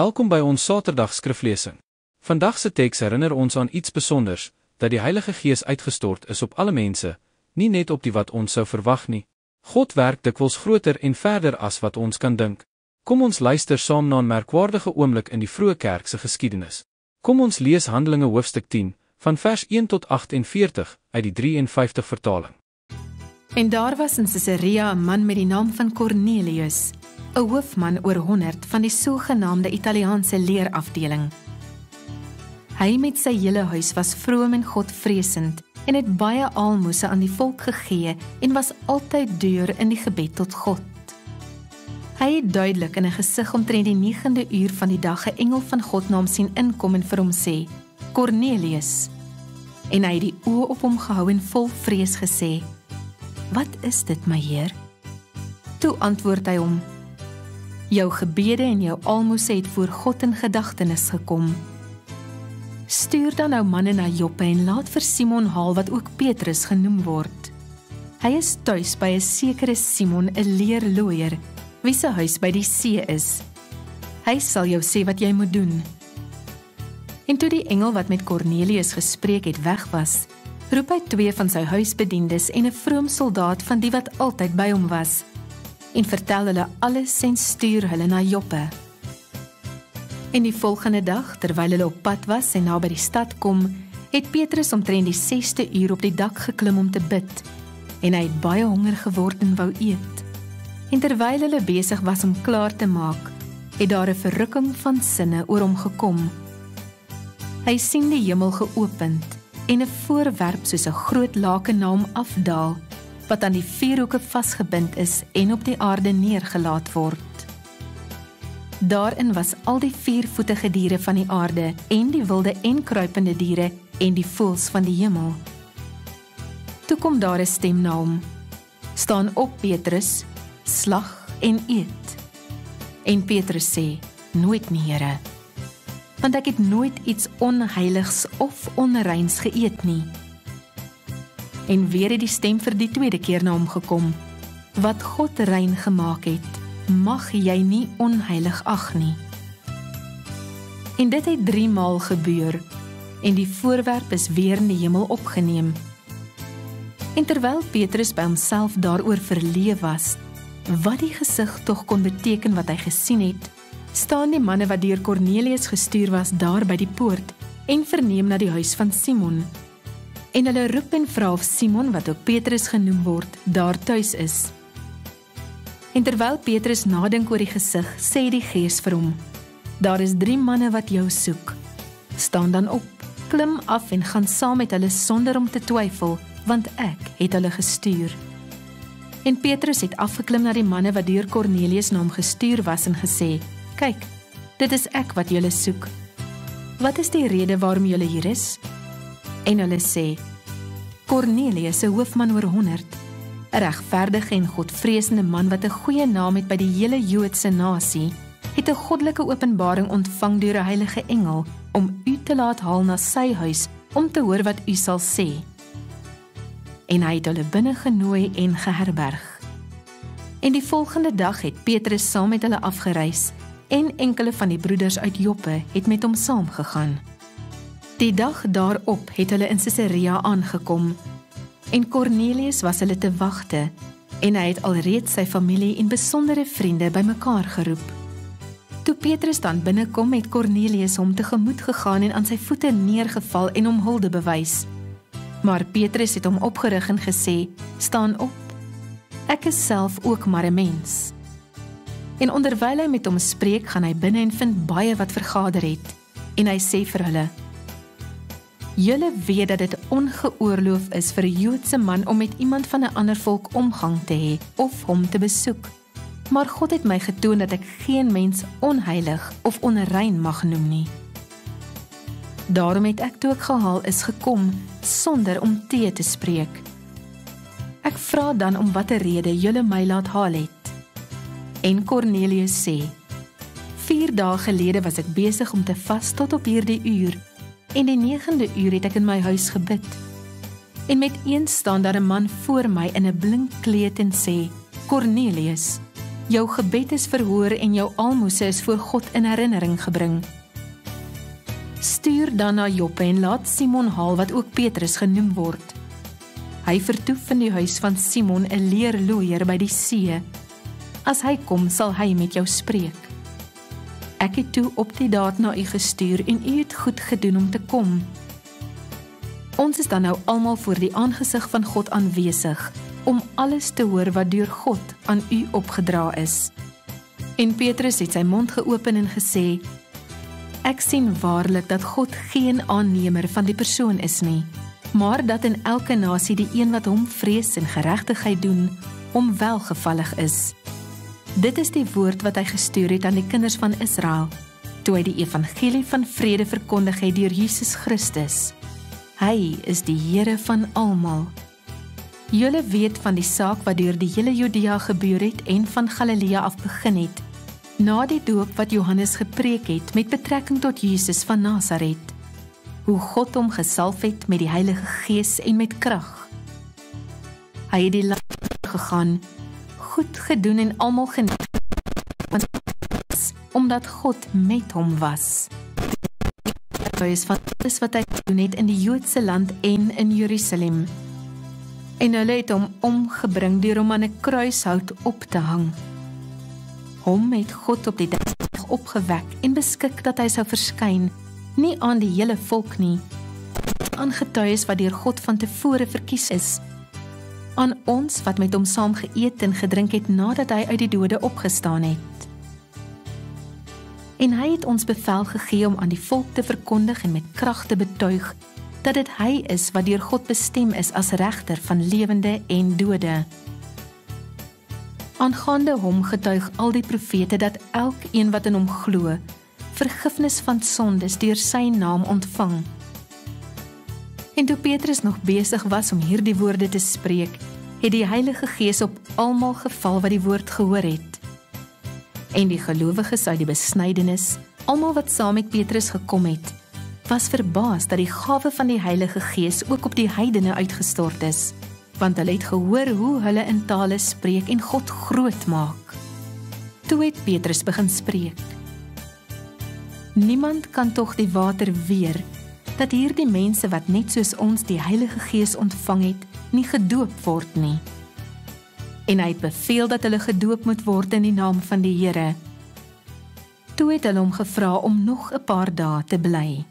Welkom by ons Saterdag skriflesing. Vandag se teks herinner ons aan iets besonders, dat die Heilige Gees uitgestort is op alle mense, nie net op die wat ons sou verwag nie. God werk dikwels groter en verder as wat ons kan dink. Kom ons luister saam na 'n merkwaardige oomblik in die vroeë kerk se geskiedenis. Kom ons lees Handelinge hoofstuk 10, van vers 1 tot 48, uit die 53 vertaling. En daar was in Caesarea 'n man met die naam van Cornelius, 'n hoofman oor 100 van die sogenaamde Italiaanse leerafdeling. Hy met sy hele huis was vroom en Godvreesend en het baie aalmoese aan die volk gegee en was altyd deur in die gebed tot God. Hy het duidelik in 'n gesig omtrent die 9de uur van die dag 'n engel van God na hom sien inkom en vir hom sê, Cornelius. En hy het die oë op hom gehou en vol vrees gesê, Wat is dit, my Heer? Toe antwoord hy hom, Jou gebede en jou aalmoese het voor God in gedagtenis gekom. Stuur dan nou manne na Joppe en laat vir Simon haal wat ook Petrus genoem word. Hy is tuis by 'n sekere Simon, 'n leerlooier, wie se huis by die see is. Hy sal jou sê wat jy moet doen. En toe die engel wat met Cornelius gespreek het weg was, roep hy 2 van sy huisbediendes en 'n vroom soldaat van die wat altyd by hom was, en vertel hulle alles en stuur hulle na Joppe. En die volgende dag, terwyl hulle op pad was en na by die stad kom, het Petrus omtrent die 6de uur op die dak geklim om te bid, en hy het baie honger geword en wou eet. En terwyl hulle besig was om klaar te maak, het daar 'n verrukking van sinne oor hom gekom. Hy sien die hemel geopend, en 'n voorwerp soos 'n groot laken na hom afdaal, wat aan die 4 hoeke vasgebind is en op die aarde neergelaat word. Daarin was al die 4-voetige diere van die aarde, en die wilde en kruipende diere, en die voëls van die hemel. Toe kom daar 'n stem na hom, Staan op, Petrus, slag en eet. En Petrus sê, Nooit nie, Here, want ek het nooit iets onheiligs of onreins geëet nie. En weer het die stem vir die 2de keer na hom gekom, Wat God rein gemaak het, mag jy nie onheilig ag nie. En dit het 3 maal gebeur, en die voorwerp is weer in die hemel opgeneem. En terwyl Petrus by homself daaroor verleë was, wat die gesig tog kon beteken wat hy gesien het, staan die manne wat deur Cornelius gestuur was daar by die poort, en verneem na die huis van Simon. En hulle roep en vra of Simon, wat ook Petrus genoem word, daar tuis is. En terwyl Petrus nadink oor die gesig, sê die Gees vir hom, Daar is 3 manne wat jou soek. Staan dan op, klim af en gaan saam met hulle sonder om te twyfel, want ek het hulle gestuur. En Petrus het afgeklim na die manne wat deur Cornelius na hom gestuur was en gesê, Kyk, dit is ek wat julle soek. Wat is die rede waarom julle hier is? En hulle sê, Cornelius, 'n hoofman oor 100, 'n regverdige en Godvreesende man wat 'n goeie naam het by die hele Joodse nasie, het 'n goddelike openbaring ontvang deur 'n heilige engel om u te laat haal na sy huis om te hoor wat u sal sê. En hy het hulle binne genooi en geherberg. En die volgende dag het Petrus saam met hulle afgereis en enkele van die broeders uit Joppe het met hom saamgegaan. Die dag daarop het hulle in Caesarea aangekom, en Cornelius was hulle te wagte, en hy het alreeds sy familie en besondere vriende bymekaar geroep. Toe Petrus dan binnekom, het Cornelius hom tegemoet gegaan en aan sy voete neergeval en hom hulde bewys. Maar Petrus het hom opgerig en gesê, Staan op, ek is self ook maar 'n mens. En onderwyl hy met hom spreek, gaan hy binne en vind baie wat vergader het, en hy sê vir hulle, Julle weet dat dit ongeoorloof is vir 'n Joodse man om met iemand van 'n ander volk omgang te hê of hom te besoek. Maar God het my getoon dat ek geen mens onheilig of onrein mag noem nie. Daarom het ek toe ek gehaal is gekom, sonder om tee te spreek. Ek vra dan om watter rede julle my laat haal het. En Cornelius sê, 4 dae gelede was ek besig om te vas tot op hierdie uur, en die 9de uur het ek in my huis gebid. En met eens staan daar 'n man voor my in 'n blink kleed en sê, Cornelius. Jou gebed is verhoor en jou almoses is voor God in herinnering gebring. Stuur dan na Joppe en laat Simon haal wat ook Petrus genoem word. Hy vertoef in die huis van Simon, 'n leerlooier by die see. As hy kom, sal hy met jou spreek. Ek het toe op die daad na u gestuur en u het goed gedoen om te kom. Ons is dan nou almal voor die aangesig van God aanwesig, om alles te hoor wat deur God aan u opgedra is. En Petrus het sy mond geopen en gesê, ek sien waarlik dat God geen aannemer van die persoon is nie, maar dat in elke nasie die een wat hom vrees en geregtigheid doen, hom welgevallig is. Dit is die woord wat hy gestuur het aan die kinders van Israel, toe hy die evangelie van vrede verkondig het deur Jesus Christus. Hy is die Here van almal. Julle weet van die saak wat deur die hele Judea gebeur het en van Galilea af begin het, na die doop wat Johannes gepreek het met betrekking tot Jesus van Nasaret, hoe God hom gesalf het met die Heilige Gees en met krag. Hy het die land gegaan, goed gedoen en almal geniet, omdat God met hom was. Hy is van alles wat hy gedoen het in die Joodse land en in Jerusalem. En hulle het hom omgebring deur hom aan 'n kruishout op te hang. Hom het God op die dag opgewek en beskik dat hy sou verskyn, nie aan die hele volk nie, aan getuies wat deur God van tevore verkies is, aan ons wat met hom saam geëet en gedrink het nadat hy uit die dode opgestaan het. En hy het ons bevel gegee om aan die volk te verkondig en met krag te betuig, dat dit hy is wat deur God bestem is as regter van lewende en dode. Aangaande hom getuig al die profete dat elkeen wat in hom glo, vergifnis van sondes deur sy naam ontvang. En toe Petrus nog besig was om hierdie woorde te spreek, het die Heilige Gees op almal geval wat die woord gehoor het. En die gelowiges uit die besnydenis, almal wat saam met Petrus gekom het, was verbaas dat die gawe van die Heilige Gees ook op die heidene uitgestort is, want hulle het gehoor hoe hulle in tale spreek en God groot maak. Toe het Petrus begin spreek. Niemand kan tog die water weer, dat hierdie mense wat net soos ons die Heilige Gees ontvang het, nie gedoop word nie. En hy het beveel dat hulle gedoop moet word in die naam van die Here. Toe het hulle hom gevra om nog 'n paar dae te bly.